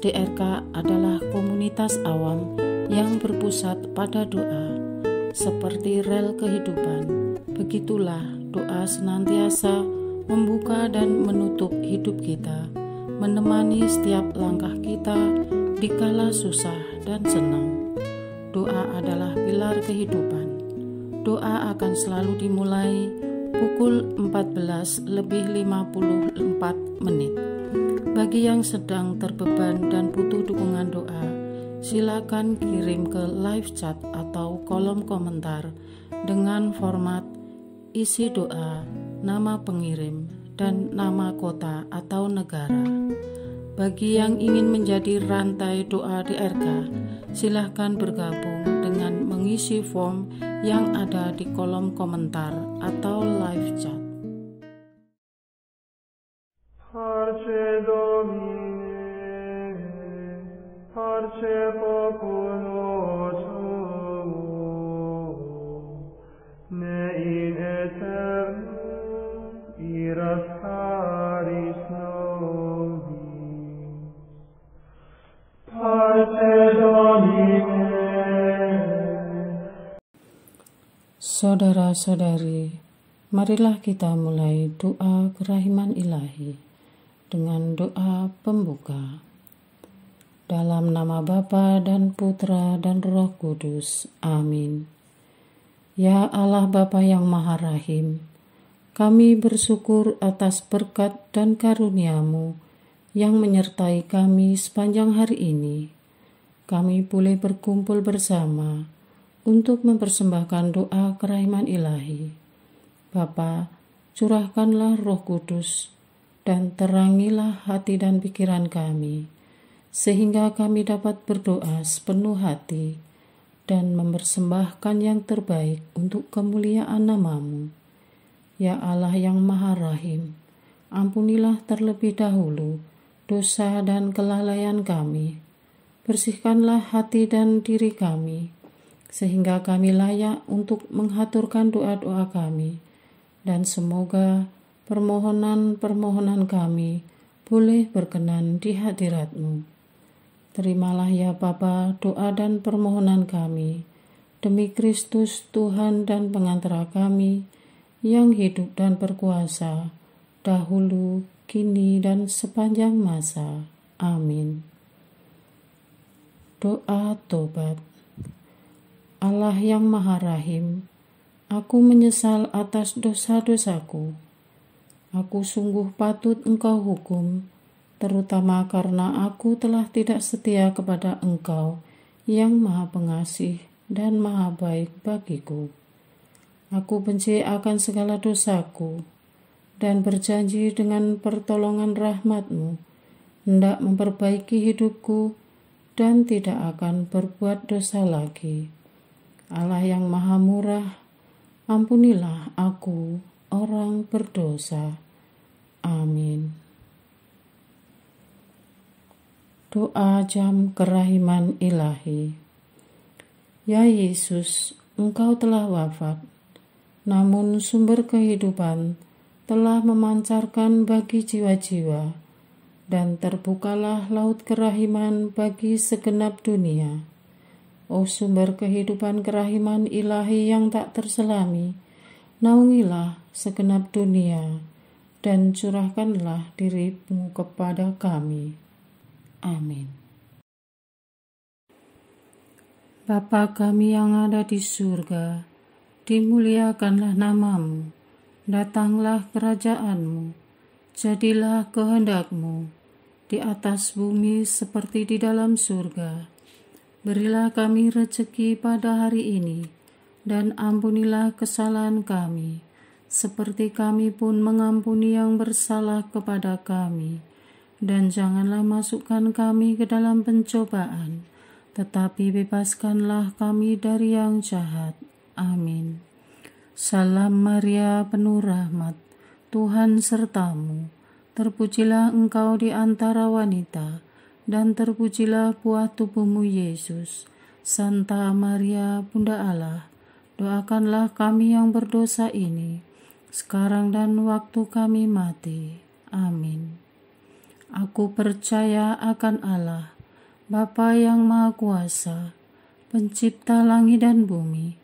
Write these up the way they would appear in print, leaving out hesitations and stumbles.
DRK adalah komunitas awam yang berpusat pada doa. Seperti rel kehidupan, begitulah doa senantiasa membuka dan menutup hidup kita, menemani setiap langkah kita di kala susah dan senang. Doa adalah pilar kehidupan. Doa akan selalu dimulai pukul 14:54. Bagi yang sedang terbeban dan butuh dukungan doa, silakan kirim ke live chat atau kolom komentar dengan format isi doa, nama pengirim, dan nama kota atau negara. Bagi yang ingin menjadi rantai doa DRK, silakan bergabung dengan mengisi form yang ada di kolom komentar atau live chat. Parce Domine, parce populo tuo, ne in aeternum iras caris nobis. Parce Domine. Saudara-saudari, marilah kita mulai doa kerahiman ilahi dengan doa pembuka. Dalam nama Bapa dan Putra dan Roh Kudus. Amin. Ya Allah Bapa yang Maha Rahim, kami bersyukur atas berkat dan karunia-Mu yang menyertai kami sepanjang hari ini. Kami boleh berkumpul bersama untuk mempersembahkan doa kerahiman ilahi. Bapa, curahkanlah Roh Kudus dan terangilah hati dan pikiran kami, sehingga kami dapat berdoa sepenuh hati dan mempersembahkan yang terbaik untuk kemuliaan nama-Mu. Ya Allah yang Maha Rahim, ampunilah terlebih dahulu dosa dan kelalaian kami. Bersihkanlah hati dan diri kami, sehingga kami layak untuk menghaturkan doa-doa kami, dan semoga permohonan-permohonan kami boleh berkenan di hadirat-Mu. Terimalah ya Bapa doa dan permohonan kami, demi Kristus Tuhan dan pengantara kami, yang hidup dan berkuasa, dahulu, kini, dan sepanjang masa. Amin. Doa tobat. Allah yang Maha Rahim, aku menyesal atas dosa-dosaku. Aku sungguh patut Engkau hukum, terutama karena aku telah tidak setia kepada Engkau yang Maha Pengasih dan Maha Baik bagiku. Aku benci akan segala dosaku dan berjanji dengan pertolongan rahmat-Mu hendak memperbaiki hidupku dan tidak akan berbuat dosa lagi. Allah yang Maha Murah, ampunilah aku, orang berdosa. Amin. Doa jam kerahiman ilahi. Ya Yesus, Engkau telah wafat, namun sumber kehidupan telah memancarkan bagi jiwa-jiwa, dan terbukalah laut kerahiman bagi segenap dunia. O sumber kehidupan kerahiman ilahi yang tak terselami, naungilah segenap dunia dan curahkanlah diri-Mu kepada kami. Amin. Bapa kami yang ada di surga, dimuliakanlah nama-Mu, datanglah kerajaan-Mu, jadilah kehendak-Mu di atas bumi seperti di dalam surga. Berilah kami rezeki pada hari ini, dan ampunilah kesalahan kami, seperti kami pun mengampuni yang bersalah kepada kami. Dan janganlah masukkan kami ke dalam pencobaan, tetapi bebaskanlah kami dari yang jahat. Amin. Salam Maria, penuh rahmat, Tuhan serta-Mu. Terpujilah Engkau di antara wanita, dan terpujilah buah tubuh-Mu Yesus. Santa Maria, Bunda Allah, doakanlah kami yang berdosa ini, sekarang dan waktu kami mati. Amin. Aku percaya akan Allah, Bapa yang Maha Kuasa, Pencipta langit dan bumi,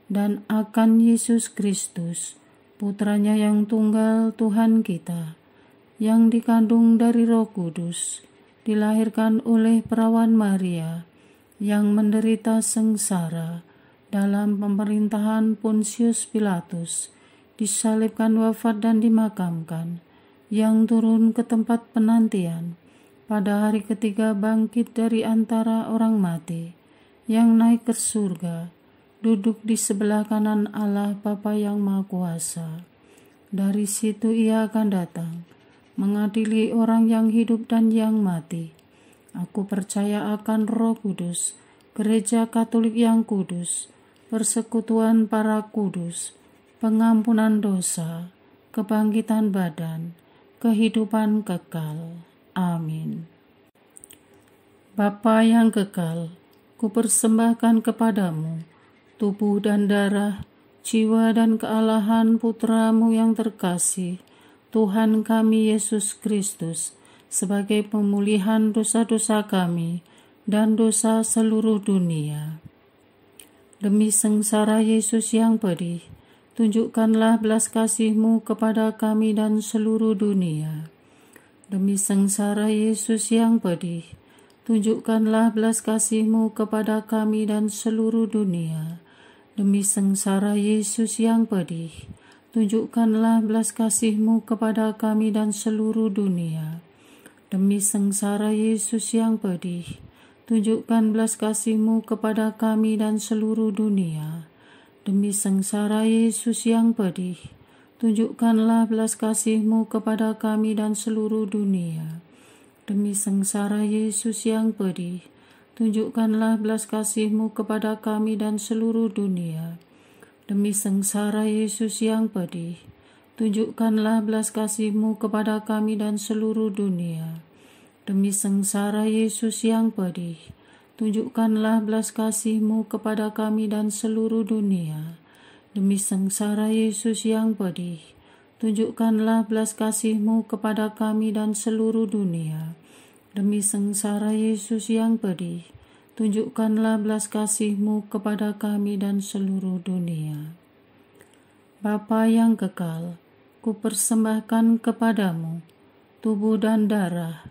dan akan Yesus Kristus, Putranya yang tunggal Tuhan kita, yang dikandung dari Roh Kudus, dilahirkan oleh perawan Maria, yang menderita sengsara dalam pemerintahan Pontius Pilatus, disalibkan, wafat dan dimakamkan, yang turun ke tempat penantian, pada hari ketiga bangkit dari antara orang mati, yang naik ke surga, duduk di sebelah kanan Allah Bapa yang Maha Kuasa. Dari situ Ia akan datang, mengadili orang yang hidup dan yang mati. Aku percaya akan Roh Kudus, Gereja Katolik yang kudus, persekutuan para kudus, pengampunan dosa, kebangkitan badan, kehidupan kekal. Amin. Bapa yang kekal, kupersembahkan kepadamu tubuh dan darah, jiwa dan kealahan Putra-Mu yang terkasih, Tuhan kami Yesus Kristus, sebagai pemulihan dosa-dosa kami dan dosa seluruh dunia. Demi sengsara Yesus yang pedih, tunjukkanlah belas kasih-Mu kepada kami dan seluruh dunia. Demi sengsara Yesus yang pedih, tunjukkanlah belas kasih-Mu kepada kami dan seluruh dunia. Demi sengsara Yesus yang pedih, tunjukkanlah belas kasih-Mu kepada kami dan seluruh dunia. Demi sengsara Yesus yang pedih, tunjukkan belas kasih-Mu kepada kami dan seluruh dunia. Demi sengsara Yesus yang pedih, tunjukkanlah belas kasih-Mu kepada kami dan seluruh dunia. Demi sengsara Yesus yang pedih, tunjukkanlah belas kasih-Mu kepada kami dan seluruh dunia. Demi sengsara Yesus yang pedih, tunjukkanlah belas kasih-Mu kepada kami dan seluruh dunia. Demi sengsara Yesus yang pedih, tunjukkanlah belas kasih-Mu kepada kami dan seluruh dunia. Demi sengsara Yesus yang pedih, tunjukkanlah belas kasih-Mu kepada kami dan seluruh dunia. Demi sengsara Yesus yang pedih, tunjukkanlah belas kasih-Mu kepada kami dan seluruh dunia. Bapa yang kekal, kupersembahkan kepadamu tubuh dan darah,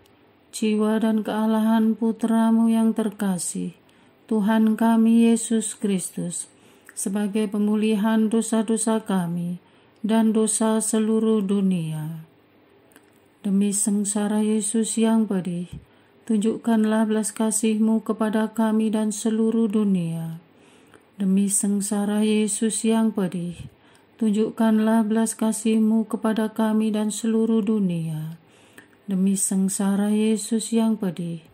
jiwa dan kealahan Putra-Mu yang terkasih, Tuhan kami Yesus Kristus, sebagai pemulihan dosa-dosa kami dan dosa seluruh dunia. Demi sengsara Yesus yang pedih, tunjukkanlah belas kasih-Mu kepada kami dan seluruh dunia. Demi sengsara Yesus yang pedih, tunjukkanlah belas kasih-Mu kepada kami dan seluruh dunia. Demi sengsara Yesus yang pedih,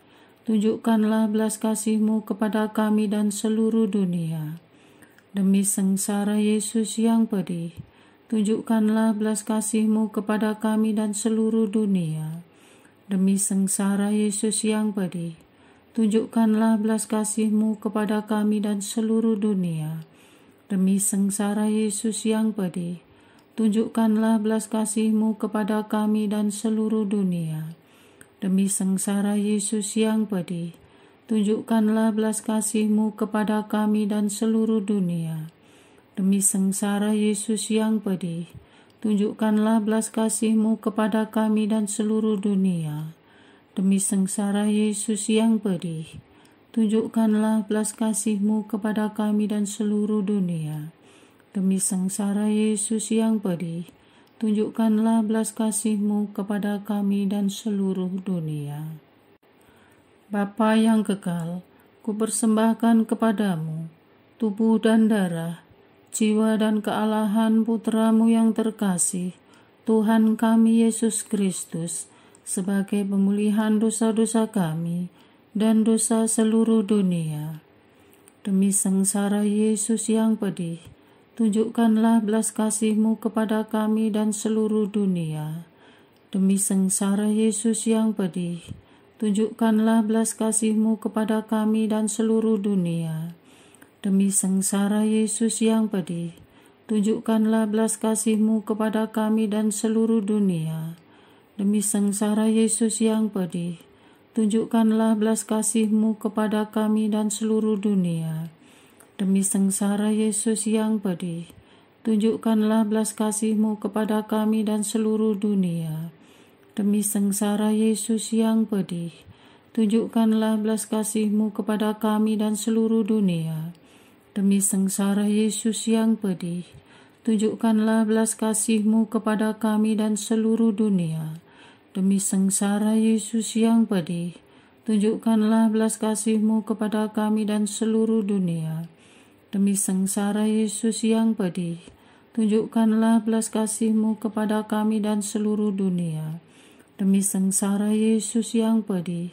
tunjukkanlah belas kasih-Mu kepada kami dan seluruh dunia. Demi sengsara Yesus yang pedih, tunjukkanlah belas kasih-Mu kepada kami dan seluruh dunia. Demi sengsara Yesus yang pedih, tunjukkanlah belas kasih-Mu kepada kami dan seluruh dunia. Demi sengsara Yesus yang pedih, tunjukkanlah belas kasih-Mu kepada kami dan seluruh dunia. Demi sengsara Yesus yang pedih, tunjukkanlah belas kasih-Mu kepada kami dan seluruh dunia. Demi sengsara Yesus yang pedih, tunjukkanlah belas kasih-Mu kepada kami dan seluruh dunia. Demi sengsara Yesus yang pedih, tunjukkanlah belas kasih-Mu kepada kami dan seluruh dunia. Demi sengsara Yesus yang pedih, tunjukkanlah belas kasih-Mu kepada kami dan seluruh dunia. Bapa yang kekal, kupersembahkan kepadamu tubuh dan darah, jiwa dan kealahan Putra-Mu yang terkasih, Tuhan kami Yesus Kristus, sebagai pemulihan dosa-dosa kami dan dosa seluruh dunia. Demi sengsara Yesus yang pedih, tunjukkanlah belas kasih-Mu kepada kami dan seluruh dunia. Demi sengsara Yesus yang pedih, tunjukkanlah belas kasih-Mu kepada kami dan seluruh dunia. Demi sengsara Yesus yang pedih, tunjukkanlah belas kasih-Mu kepada kami dan seluruh dunia. Demi sengsara Yesus yang pedih, tunjukkanlah belas kasih-Mu kepada kami dan seluruh dunia. Demi sengsara Yesus yang pedih, tunjukkanlah belas kasih-Mu kepada kami dan seluruh dunia. Demi sengsara Yesus yang pedih, tunjukkanlah belas kasih-Mu kepada kami dan seluruh dunia. Demi sengsara Yesus yang pedih, tunjukkanlah belas kasih-Mu kepada kami dan seluruh dunia. Demi sengsara Yesus yang pedih, tunjukkanlah belas kasih-Mu kepada kami dan seluruh dunia. Demi sengsara Yesus yang pedih, tunjukkanlah belas kasih-Mu kepada kami dan seluruh dunia. Demi sengsara Yesus yang pedih,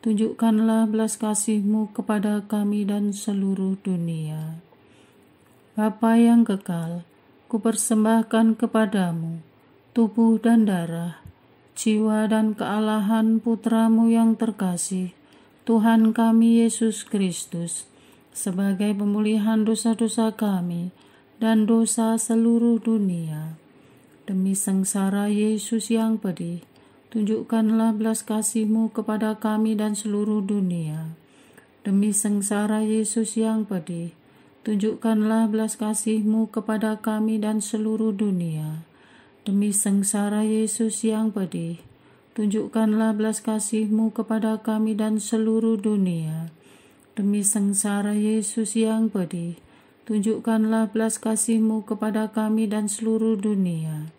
tunjukkanlah belas kasih-Mu kepada kami dan seluruh dunia. Bapa yang kekal, kupersembahkan kepadamu tubuh dan darah, jiwa dan kealahan Putra-Mu yang terkasih, Tuhan kami Yesus Kristus, sebagai pemulihan dosa-dosa kami dan dosa seluruh dunia. Demi sengsara Yesus yang pedih, tunjukkanlah belas kasih-Mu kepada kami dan seluruh dunia. Demi sengsara Yesus yang pedih, tunjukkanlah belas kasih-Mu kepada kami dan seluruh dunia. Demi sengsara Yesus yang pedih, tunjukkanlah belas kasih-Mu kepada kami dan seluruh dunia. Demi sengsara Yesus yang pedih, tunjukkanlah belas kasih-Mu kepada kami dan seluruh dunia.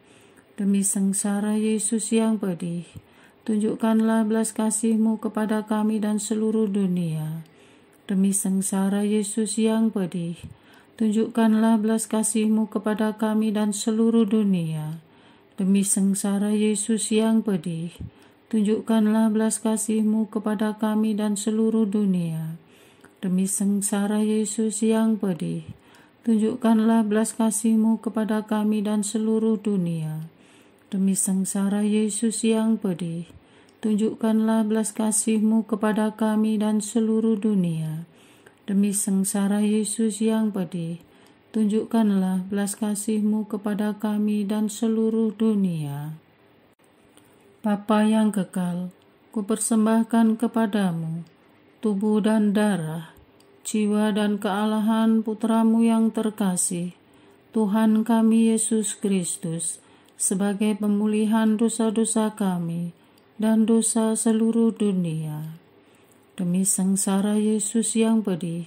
Demi sengsara Yesus yang pedih, tunjukkanlah belas kasih-Mu kepada kami dan seluruh dunia. Demi sengsara Yesus yang pedih, tunjukkanlah belas kasih-Mu kepada kami dan seluruh dunia. Demi sengsara Yesus yang pedih, tunjukkanlah belas kasih-Mu kepada kami dan seluruh dunia. Demi sengsara Yesus yang pedih, tunjukkanlah belas kasih-Mu kepada kami dan seluruh dunia. Demi sengsara Yesus yang pedih, tunjukkanlah belas kasih-Mu kepada kami dan seluruh dunia. Demi sengsara Yesus yang pedih, tunjukkanlah belas kasih-Mu kepada kami dan seluruh dunia. Bapa yang kekal, kupersembahkan kepadamu tubuh dan darah, jiwa dan kealahan Putra-Mu yang terkasih, Tuhan kami Yesus Kristus, sebagai pemulihan dosa-dosa kami dan dosa seluruh dunia. Demi sengsara Yesus yang pedih,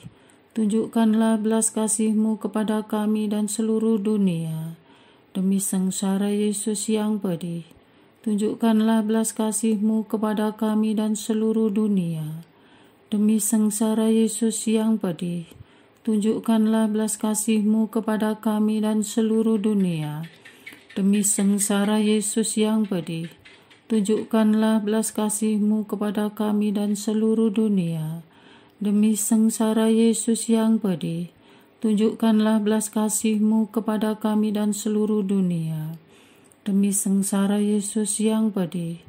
tunjukkanlah belas kasih-Mu kepada kami dan seluruh dunia. Demi sengsara Yesus yang pedih, tunjukkanlah belas kasih-Mu kepada kami dan seluruh dunia. Demi sengsara Yesus yang pedih, tunjukkanlah belas kasih-Mu kepada kami dan seluruh dunia. Demi sengsara Yesus yang pedih, tunjukkanlah belas kasih-Mu kepada kami dan seluruh dunia. Demi sengsara Yesus yang pedih, tunjukkanlah belas kasih-Mu kepada kami dan seluruh dunia. Demi sengsara Yesus yang pedih,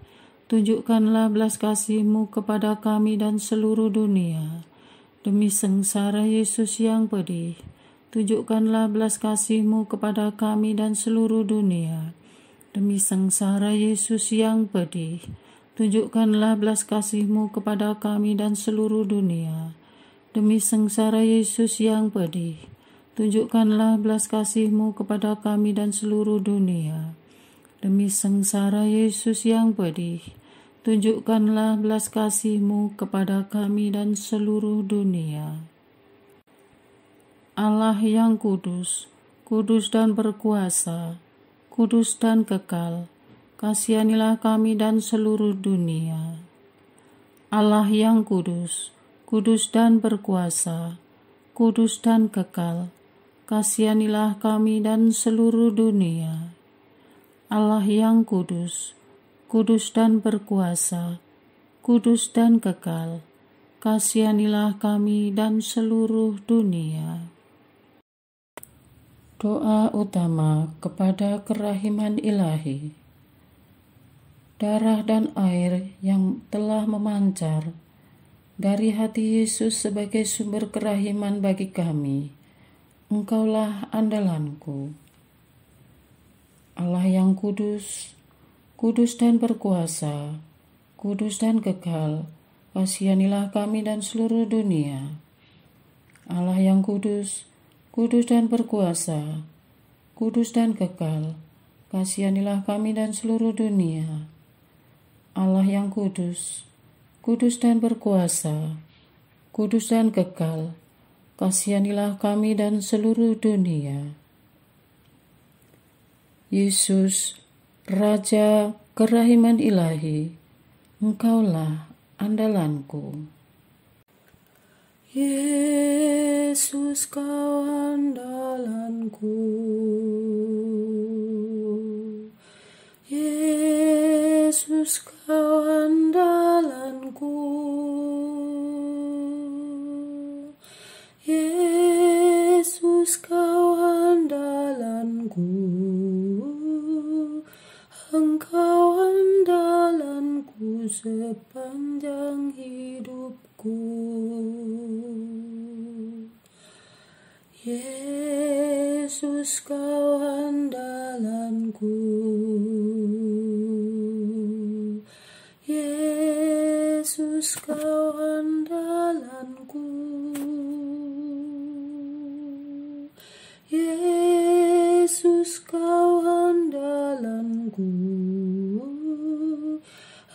tunjukkanlah belas kasih-Mu kepada kami dan seluruh dunia. Demi sengsara Yesus yang pedih, tunjukkanlah belas kasih-Mu kepada kami dan seluruh dunia. Demi sengsara Yesus yang pedih, tunjukkanlah belas kasih-Mu kepada kami dan seluruh dunia. Demi sengsara Yesus yang pedih, tunjukkanlah belas kasih-Mu kepada kami dan seluruh dunia. Demi sengsara Yesus yang pedih, tunjukkanlah belas kasih-Mu kepada kami dan seluruh dunia. Allah yang kudus, kudus dan berkuasa, kudus dan kekal, kasihanilah kami dan seluruh dunia. Allah yang kudus, kudus dan berkuasa, kudus dan kekal, kasihanilah kami dan seluruh dunia. Allah yang kudus, kudus dan berkuasa, kudus dan kekal, kasihanilah kami dan seluruh dunia. Doa utama kepada kerahiman ilahi. Darah dan air yang telah memancar dari hati Yesus sebagai sumber kerahiman bagi kami, Engkaulah andalanku. Allah yang kudus, kudus dan berkuasa, kudus dan kekal, kasihanilah kami dan seluruh dunia. Allah yang kudus, kudus dan berkuasa, kudus dan kekal, kasihanilah kami dan seluruh dunia. Allah yang kudus, kudus dan berkuasa, kudus dan kekal, kasihanilah kami dan seluruh dunia. Yesus, Raja kerahiman ilahi, Engkaulah andalanku. Yesus, Kau andalanku. Yesus, Kau andalanku. Yesus, Kau andalanku. Engkau andalanku sepanjang hidupku. Yesus, Kau andalanku. Yesus, Kau andalanku. Yesus, Kau andalanku.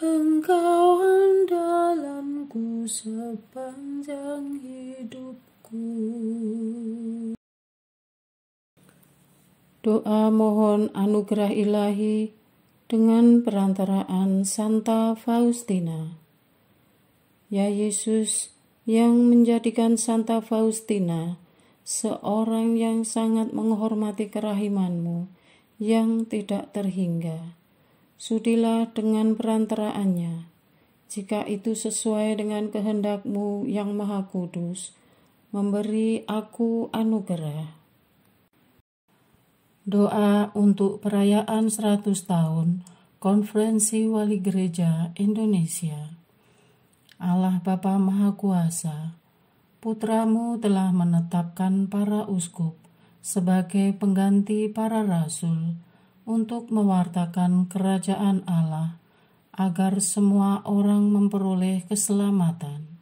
Engkau andalanku sepanjang hidupku. Doa mohon anugerah ilahi dengan perantaraan Santa Faustina. Ya Yesus, yang menjadikan Santa Faustina seorang yang sangat menghormati kerahiman-Mu yang tidak terhingga, sudilah dengan perantaraannya, jika itu sesuai dengan kehendak-Mu yang Maha Kudus, memberi aku anugerah. Doa untuk perayaan 100 tahun Konferensi Wali Gereja Indonesia. Allah Bapa Maha Kuasa, Putra-Mu telah menetapkan para uskup sebagai pengganti para rasul untuk mewartakan kerajaan Allah, agar semua orang memperoleh keselamatan.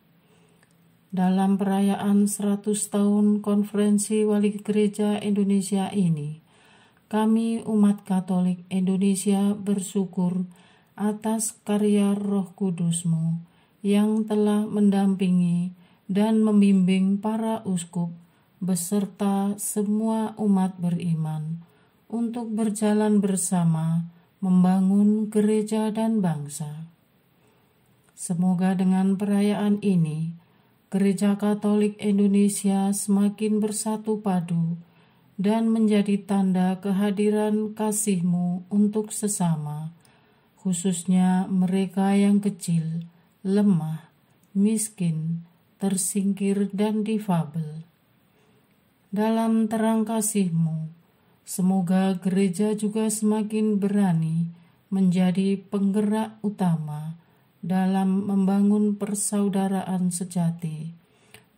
Dalam perayaan 100 tahun Konferensi Wali Gereja Indonesia ini, kami umat Katolik Indonesia bersyukur atas karya Roh Kudus-Mu yang telah mendampingi dan membimbing para uskup beserta semua umat beriman untuk berjalan bersama membangun gereja dan bangsa. Semoga dengan perayaan ini, Gereja Katolik Indonesia semakin bersatu padu dan menjadi tanda kehadiran kasih-Mu untuk sesama, khususnya mereka yang kecil, lemah, miskin, tersingkir, dan difabel. Dalam terang kasih-Mu, semoga gereja juga semakin berani menjadi penggerak utama dalam membangun persaudaraan sejati,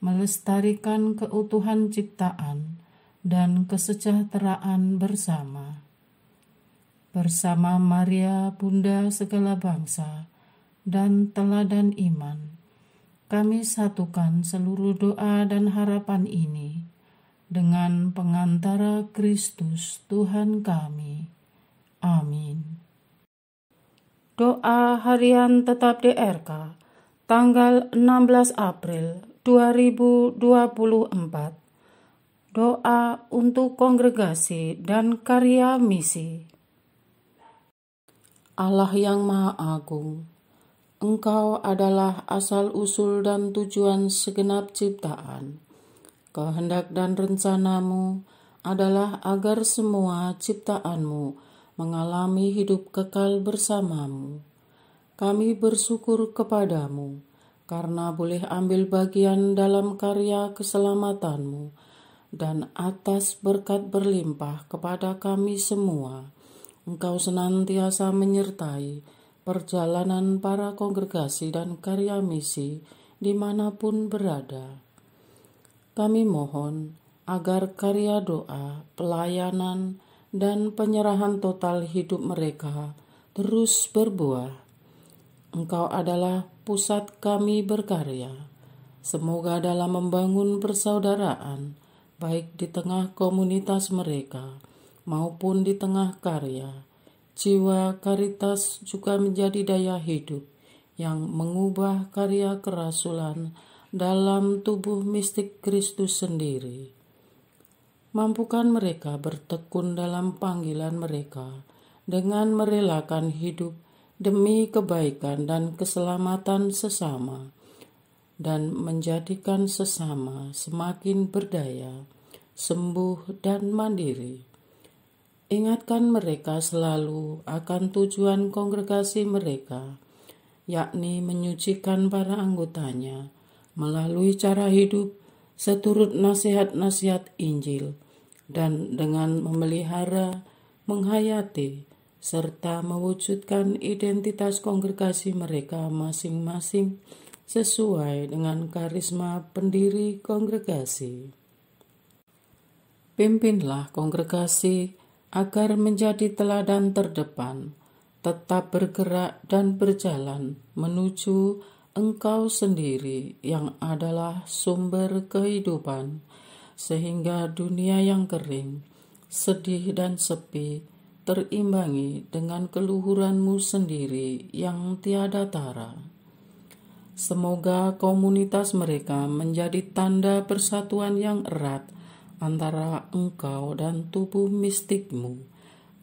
melestarikan keutuhan ciptaan, dan kesejahteraan bersama. Bersama Maria, Bunda segala bangsa, dan teladan iman, kami satukan seluruh doa dan harapan ini dengan pengantara Kristus Tuhan kami. Amin. Doa harian tetap DRK, tanggal 16 April 2024. Doa untuk kongregasi dan karya misi. Allah yang Maha Agung, Engkau adalah asal-usul dan tujuan segenap ciptaan. Kehendak dan rencana-Mu adalah agar semua ciptaan-Mu mengalami hidup kekal bersama-Mu. Kami bersyukur kepada-Mu karena boleh ambil bagian dalam karya keselamatan-Mu dan atas berkat berlimpah kepada kami semua. Engkau senantiasa menyertai perjalanan para kongregasi dan karya misi dimanapun berada. Kami mohon agar karya doa, pelayanan, dan penyerahan total hidup mereka terus berbuah. Engkau adalah pusat kami berkarya. Semoga dalam membangun persaudaraan, baik di tengah komunitas mereka maupun di tengah karya, jiwa karitas juga menjadi daya hidup yang mengubah karya kerasulan dalam tubuh mistik Kristus sendiri. Mampukan mereka bertekun dalam panggilan mereka dengan merelakan hidup demi kebaikan dan keselamatan sesama, dan menjadikan sesama semakin berdaya, sembuh dan mandiri. Ingatkan mereka selalu akan tujuan kongregasi mereka, yakni menyucikan para anggotanya melalui cara hidup seturut nasihat-nasihat Injil, dan dengan memelihara, menghayati, serta mewujudkan identitas kongregasi mereka masing-masing sesuai dengan karisma pendiri kongregasi. Pimpinlah kongregasi agar menjadi teladan terdepan, tetap bergerak dan berjalan menuju Engkau sendiri yang adalah sumber kehidupan, sehingga dunia yang kering, sedih dan sepi terimbangi dengan keluhuran-Mu sendiri yang tiada tara. Semoga komunitas mereka menjadi tanda persatuan yang erat antara Engkau dan tubuh mistik-Mu,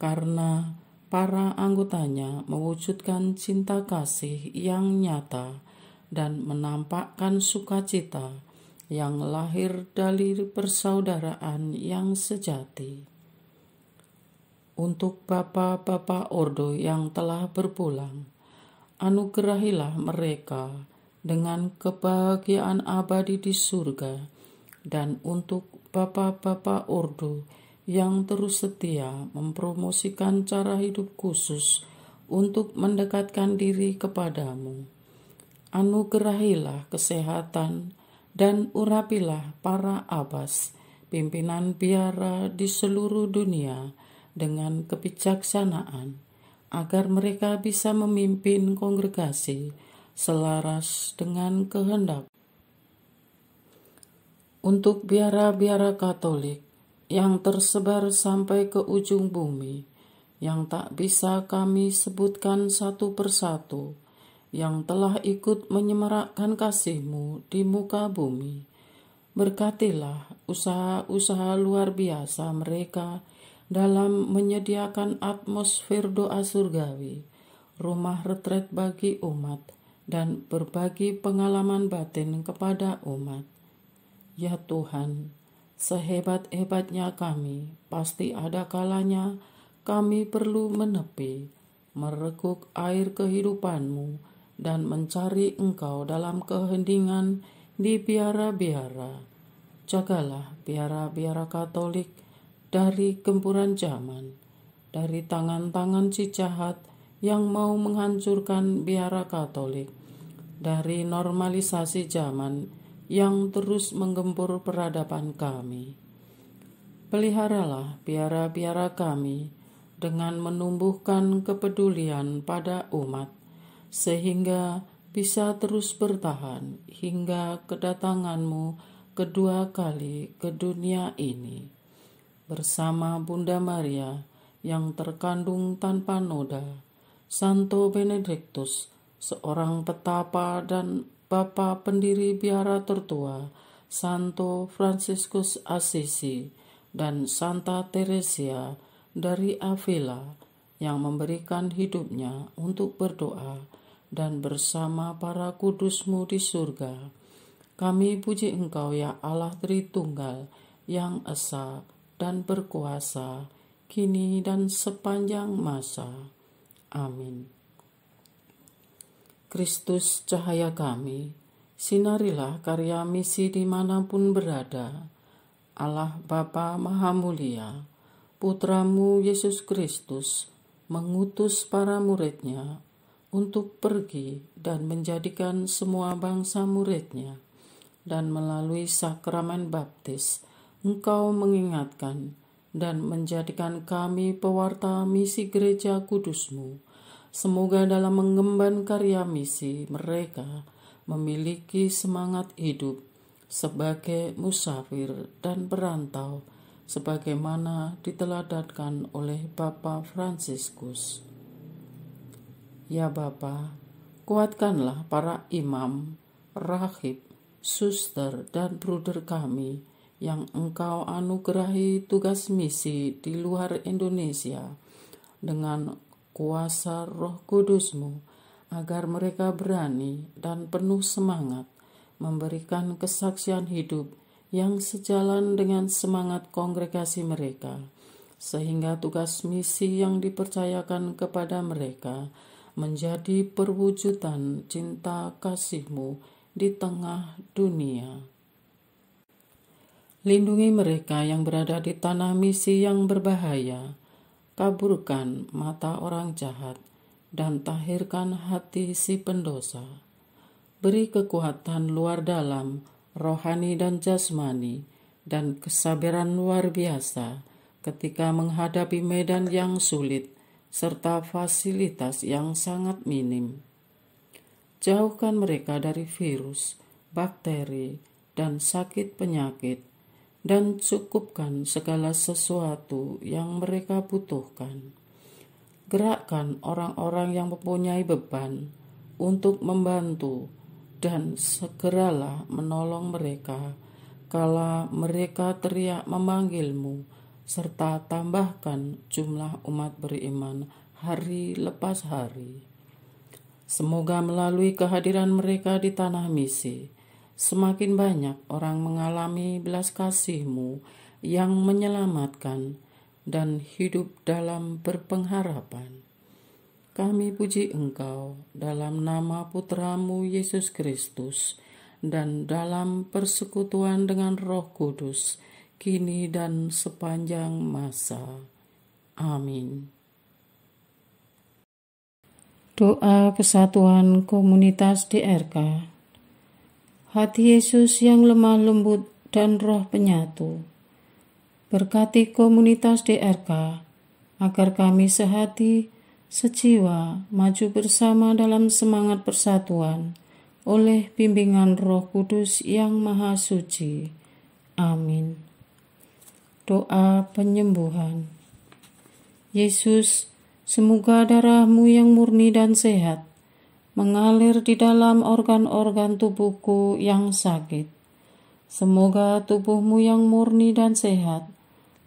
karena para anggotanya mewujudkan cinta kasih yang nyata dan menampakkan sukacita yang lahir dari persaudaraan yang sejati. Untuk Bapa-Bapa Ordo yang telah berpulang, anugerahilah mereka dengan kebahagiaan abadi di surga, dan untuk Bapa-Bapa Ordo yang terus setia mempromosikan cara hidup khusus untuk mendekatkan diri kepadamu, anugerahilah kesehatan dan urapilah para abbas, pimpinan biara di seluruh dunia dengan kebijaksanaan, agar mereka bisa memimpin kongregasi selaras dengan kehendak. Untuk biara-biara Katolik yang tersebar sampai ke ujung bumi, yang tak bisa kami sebutkan satu persatu, yang telah ikut menyemarakkan kasih-Mu di muka bumi, berkatilah usaha-usaha luar biasa mereka dalam menyediakan atmosfer doa surgawi, rumah retret bagi umat, dan berbagi pengalaman batin kepada umat. Ya Tuhan, sehebat-hebatnya kami, pasti ada kalanya kami perlu menepi, mereguk air kehidupan-Mu, dan mencari Engkau dalam keheningan di biara-biara. Jagalah biara-biara Katolik dari gempuran zaman, dari tangan-tangan si jahat yang mau menghancurkan biara Katolik, dari normalisasi zaman yang terus menggempur peradaban kami. Peliharalah biara-biara kami dengan menumbuhkan kepedulian pada umat, sehingga bisa terus bertahan hingga kedatangan-Mu kedua kali ke dunia ini. Bersama Bunda Maria yang terkandung tanpa noda, Santo Benediktus, seorang petapa dan Bapa pendiri biara tertua, Santo Fransiskus Assisi, dan Santa Teresia dari Avila yang memberikan hidupnya untuk berdoa, dan bersama para kudus-Mu di surga. Kami puji Engkau ya Allah Tritunggal yang esa dan berkuasa, kini dan sepanjang masa. Amin. Kristus cahaya kami, sinarilah karya misi dimanapun berada. Allah Bapa Maha Mulia, Putra-Mu Yesus Kristus mengutus para murid-Nya untuk pergi dan menjadikan semua bangsa murid-Nya, dan melalui sakramen baptis Engkau mengingatkan dan menjadikan kami pewarta misi gereja kudus-Mu Semoga dalam mengemban karya misi mereka memiliki semangat hidup sebagai musafir dan perantau, sebagaimana diteladankan oleh Papa Fransiskus. Ya Bapa, kuatkanlah para imam, rahib, suster, dan bruder kami yang Engkau anugerahi tugas misi di luar Indonesia dengan kuasa Roh Kudus-Mu, agar mereka berani dan penuh semangat memberikan kesaksian hidup yang sejalan dengan semangat kongregasi mereka, sehingga tugas misi yang dipercayakan kepada mereka menjadi perwujudan cinta kasih-Mu di tengah dunia. Lindungi mereka yang berada di tanah misi yang berbahaya, kaburkan mata orang jahat, dan tahirkan hati si pendosa. Beri kekuatan luar dalam, rohani dan jasmani, dan kesabaran luar biasa ketika menghadapi medan yang sulit, serta fasilitas yang sangat minim. Jauhkan mereka dari virus, bakteri, dan sakit penyakit, dan cukupkan segala sesuatu yang mereka butuhkan. Gerakkan orang-orang yang mempunyai beban untuk membantu, dan segeralah menolong mereka kala mereka teriak memanggil-Mu, serta tambahkan jumlah umat beriman hari lepas hari. Semoga melalui kehadiran mereka di tanah misi, semakin banyak orang mengalami belas kasih-Mu yang menyelamatkan dan hidup dalam berpengharapan. Kami puji Engkau dalam nama Putra-Mu Yesus Kristus dan dalam persekutuan dengan Roh Kudus, kini dan sepanjang masa. Amin. Doa kesatuan komunitas DRK. Hati Yesus yang lemah lembut dan roh penyatu, berkati komunitas DRK agar kami sehati, sejiwa, maju bersama dalam semangat persatuan oleh bimbingan Roh Kudus yang Maha Suci. Amin. Doa penyembuhan. Yesus, semoga darah-Mu yang murni dan sehat mengalir di dalam organ-organ tubuhku yang sakit. Semoga tubuh-Mu yang murni dan sehat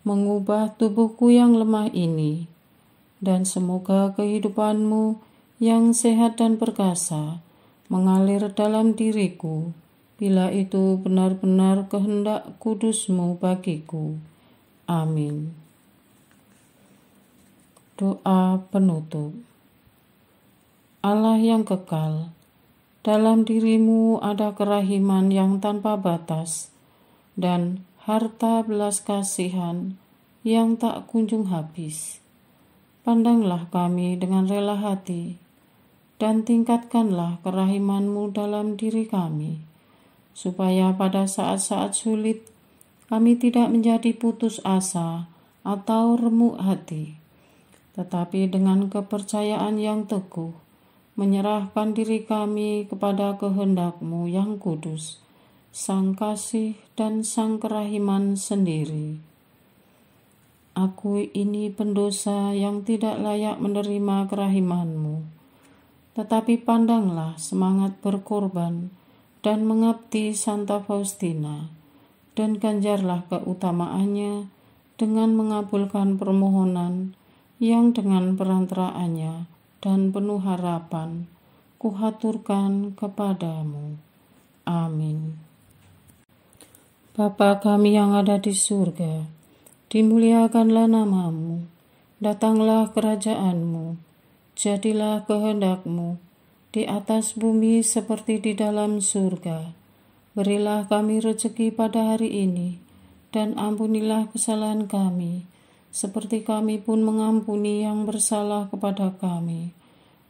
mengubah tubuhku yang lemah ini, dan semoga kehidupan-Mu yang sehat dan perkasa mengalir dalam diriku, bila itu benar-benar kehendak kudus-Mu bagiku. Amin. Doa penutup. Allah yang kekal, dalam diri-Mu ada kerahiman yang tanpa batas dan harta belas kasihan yang tak kunjung habis. Pandanglah kami dengan rela hati dan tingkatkanlah kerahiman-Mu dalam diri kami, supaya pada saat-saat sulit kami tidak menjadi putus asa atau remuk hati, tetapi dengan kepercayaan yang teguh menyerahkan diri kami kepada kehendak-Mu yang kudus, Sang Kasih dan Sang Kerahiman sendiri. Aku ini pendosa yang tidak layak menerima kerahiman-Mu, tetapi pandanglah semangat berkorban dan mengabdi Santa Faustina, dan ganjarlah keutamaannya dengan mengabulkan permohonan yang dengan perantaraannya dan penuh harapan kuhaturkan kepadamu. Amin. Bapa kami yang ada di surga, dimuliakanlah nama-Mu, datanglah kerajaan-Mu, jadilah kehendak-Mu di atas bumi seperti di dalam surga. Berilah kami rezeki pada hari ini, dan ampunilah kesalahan kami, seperti kami pun mengampuni yang bersalah kepada kami.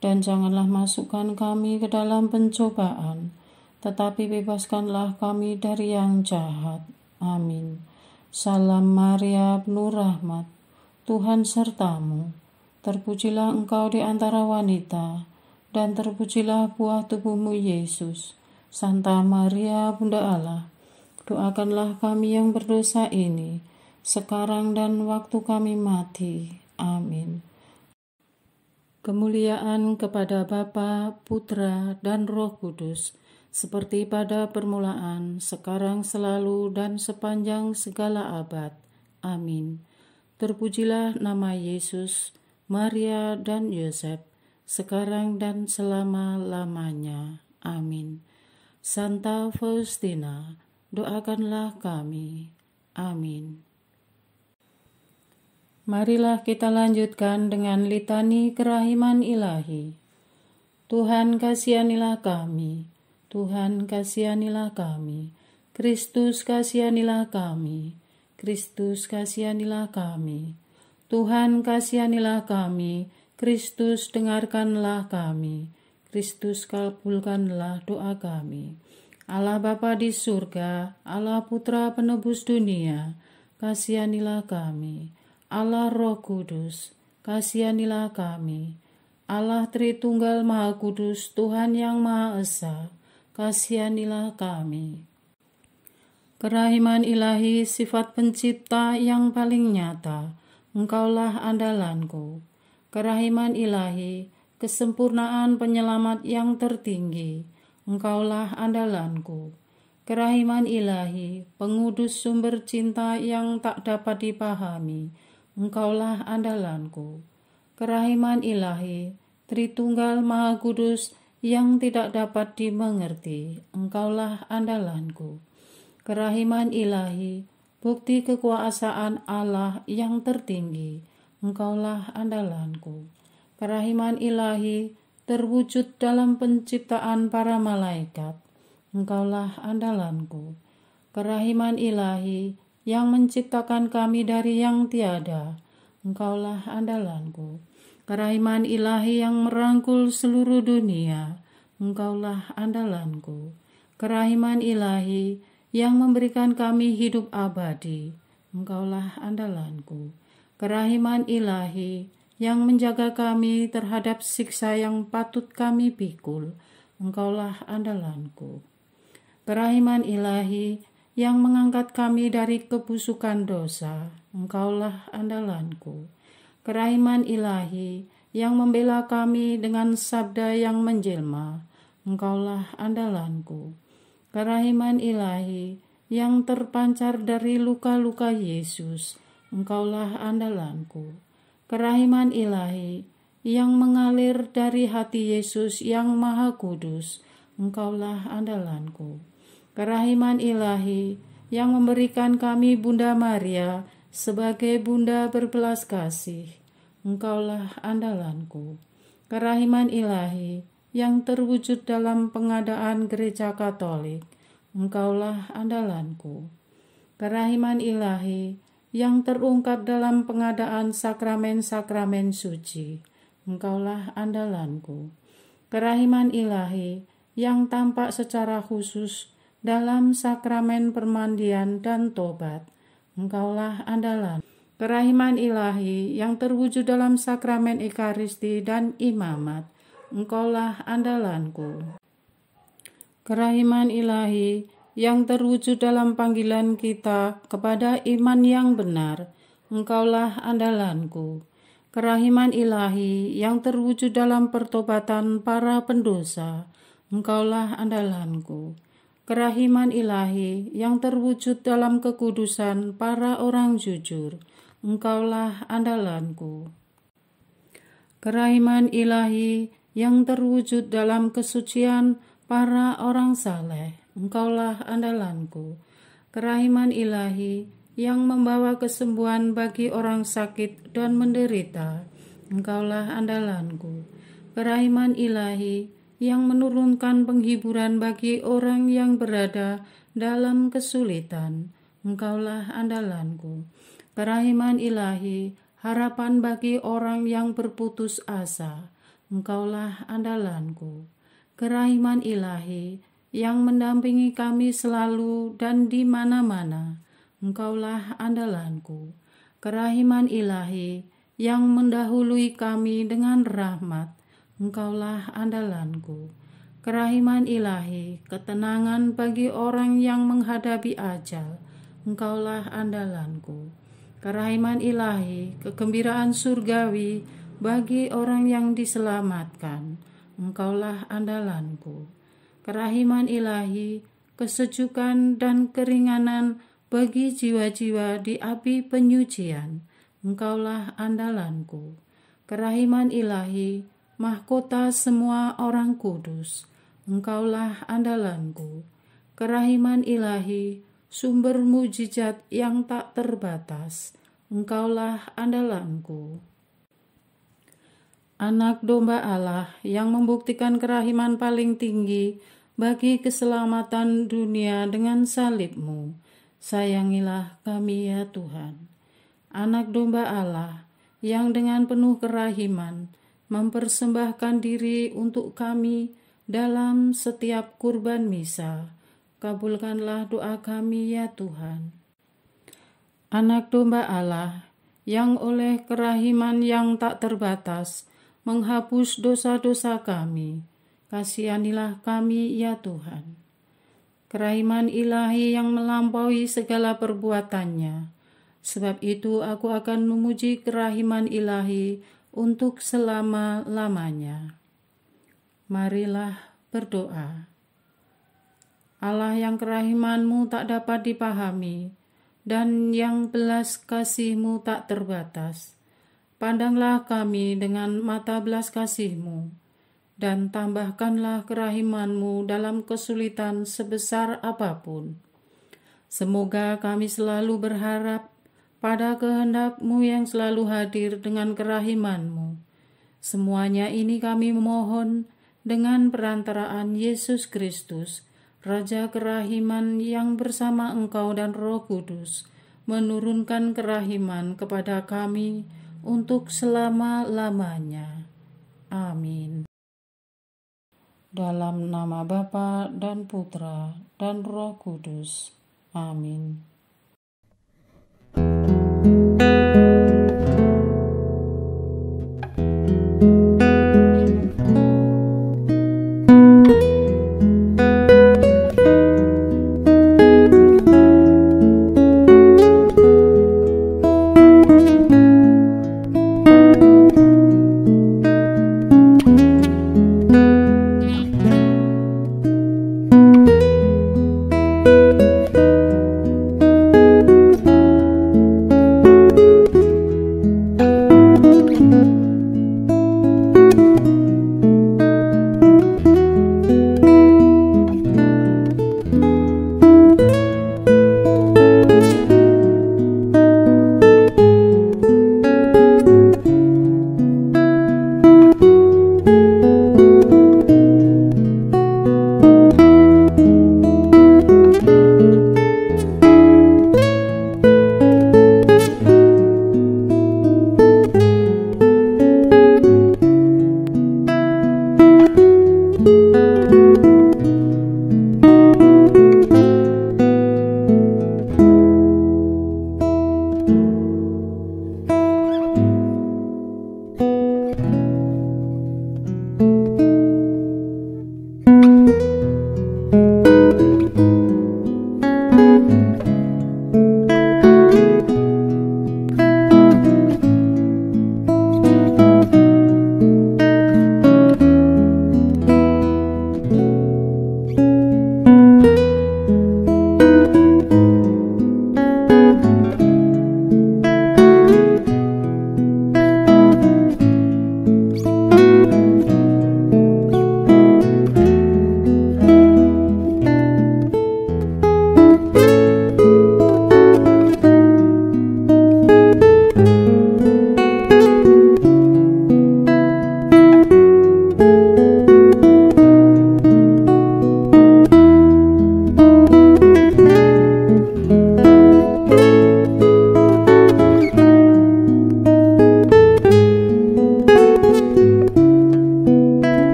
Dan janganlah masukkan kami ke dalam pencobaan, tetapi bebaskanlah kami dari yang jahat. Amin. Salam Maria, penuh rahmat, Tuhan sertamu. Terpujilah engkau di antara wanita, dan terpujilah buah tubuhmu Yesus. Santa Maria, Bunda Allah, doakanlah kami yang berdosa ini, sekarang dan waktu kami mati. Amin. Kemuliaan kepada Bapa, Putra, dan Roh Kudus, seperti pada permulaan, sekarang, selalu, dan sepanjang segala abad. Amin. Terpujilah nama Yesus, Maria, dan Yosef, sekarang dan selama-lamanya. Amin. Santa Faustina, doakanlah kami. Amin. Marilah kita lanjutkan dengan litani kerahiman ilahi. Tuhan kasihanilah kami, Tuhan kasihanilah kami, Kristus kasihanilah kami, Kristus kasihanilah kami, Tuhan kasihanilah kami, Kristus dengarkanlah kami, Kristus kabulkanlah doa kami. Allah Bapa di surga, Allah Putra penebus dunia, kasihanilah kami. Allah Roh Kudus, kasihanilah kami. Allah Tritunggal Maha Kudus, Tuhan yang Maha Esa, kasihanilah kami. Kerahiman ilahi, sifat pencipta yang paling nyata, engkaulah andalanku. Kerahiman ilahi, kesempurnaan penyelamat yang tertinggi, engkaulah andalanku. Kerahiman ilahi, pengudus sumber cinta yang tak dapat dipahami, engkaulah andalanku. Kerahiman ilahi, Tritunggal Maha Kudus yang tidak dapat dimengerti, engkaulah andalanku. Kerahiman ilahi, bukti kekuasaan Allah yang tertinggi, engkaulah andalanku. Kerahiman ilahi, terwujud dalam penciptaan para malaikat, engkaulah andalanku. Kerahiman ilahi, yang menciptakan kami dari yang tiada, engkaulah andalanku. Kerahiman ilahi yang merangkul seluruh dunia, engkaulah andalanku. Kerahiman ilahi yang memberikan kami hidup abadi, engkaulah andalanku. Kerahiman ilahi yang menjaga kami terhadap siksa yang patut kami pikul, engkaulah andalanku. Kerahiman ilahi yang mengangkat kami dari kebusukan dosa, engkaulah andalanku. Kerahiman ilahi yang membela kami dengan sabda yang menjelma, engkaulah andalanku. Kerahiman ilahi yang terpancar dari luka-luka Yesus, engkaulah andalanku. Kerahiman ilahi yang mengalir dari hati Yesus yang Maha Kudus, engkaulah andalanku. Kerahiman ilahi yang memberikan kami Bunda Maria sebagai Bunda berbelas kasih, engkaulah andalanku. Kerahiman ilahi yang terwujud dalam pengadaan Gereja Katolik, engkaulah andalanku. Kerahiman ilahi yang terungkap dalam pengadaan sakramen-sakramen suci, engkaulah andalanku. Kerahiman ilahi yang tampak secara khusus dalam sakramen permandian dan tobat, engkaulah andalan. Kerahiman ilahi yang terwujud dalam sakramen Ekaristi dan imamat, engkaulah andalanku. Kerahiman ilahi yang terwujud dalam panggilan kita kepada iman yang benar, engkaulah andalanku. Kerahiman ilahi yang terwujud dalam pertobatan para pendosa, engkaulah andalanku. Kerahiman ilahi yang terwujud dalam kekudusan para orang jujur, engkaulah andalanku. Kerahiman ilahi yang terwujud dalam kesucian para orang saleh, engkaulah andalanku. Kerahiman ilahi yang membawa kesembuhan bagi orang sakit dan menderita, engkaulah andalanku. Kerahiman ilahi yang menurunkan penghiburan bagi orang yang berada dalam kesulitan, engkaulah andalanku. Kerahiman ilahi, harapan bagi orang yang berputus asa, engkaulah andalanku. Kerahiman ilahi yang mendampingi kami selalu dan di mana-mana, engkaulah andalanku. Kerahiman ilahi yang mendahului kami dengan rahmat. Engkaulah andalanku. Kerahiman ilahi, ketenangan bagi orang yang menghadapi ajal. Engkaulah andalanku. Kerahiman ilahi, kegembiraan surgawi bagi orang yang diselamatkan. Engkaulah andalanku. Kerahiman ilahi, kesejukan dan keringanan bagi jiwa-jiwa di api penyucian. Engkaulah andalanku. Kerahiman ilahi, mahkota semua orang kudus. Engkaulah andalanku. Kerahiman ilahi, sumber mujizat yang tak terbatas. Engkaulah andalanku. Anak domba Allah yang membuktikan kerahiman paling tinggi bagi keselamatan dunia dengan salib-Mu. Sayangilah kami ya Tuhan. Anak domba Allah yang dengan penuh kerahiman mempersembahkan diri untuk kami dalam setiap kurban misa. Kabulkanlah doa kami ya Tuhan. Anak domba Allah yang oleh kerahiman yang tak terbatas menghapus dosa-dosa kami, kasihanilah kami ya Tuhan. Kerahiman ilahi yang melampaui segala perbuatannya, sebab itu aku akan memuji kerahiman ilahi untuk selama-lamanya. Marilah berdoa. Allah yang kerahiman-Mu tak dapat dipahami dan yang belas kasih-Mu tak terbatas, pandanglah kami dengan mata belas kasih-Mu dan tambahkanlah kerahiman-Mu dalam kesulitan sebesar apapun. Semoga kami selalu berharap pada kehendak-Mu yang selalu hadir dengan kerahiman-Mu. Semuanya ini kami memohon dengan perantaraan Yesus Kristus, Raja kerahiman yang bersama Engkau dan Roh Kudus menurunkan kerahiman kepada kami untuk selama-lamanya. Amin. Dalam nama Bapa dan Putra dan Roh Kudus. Amin.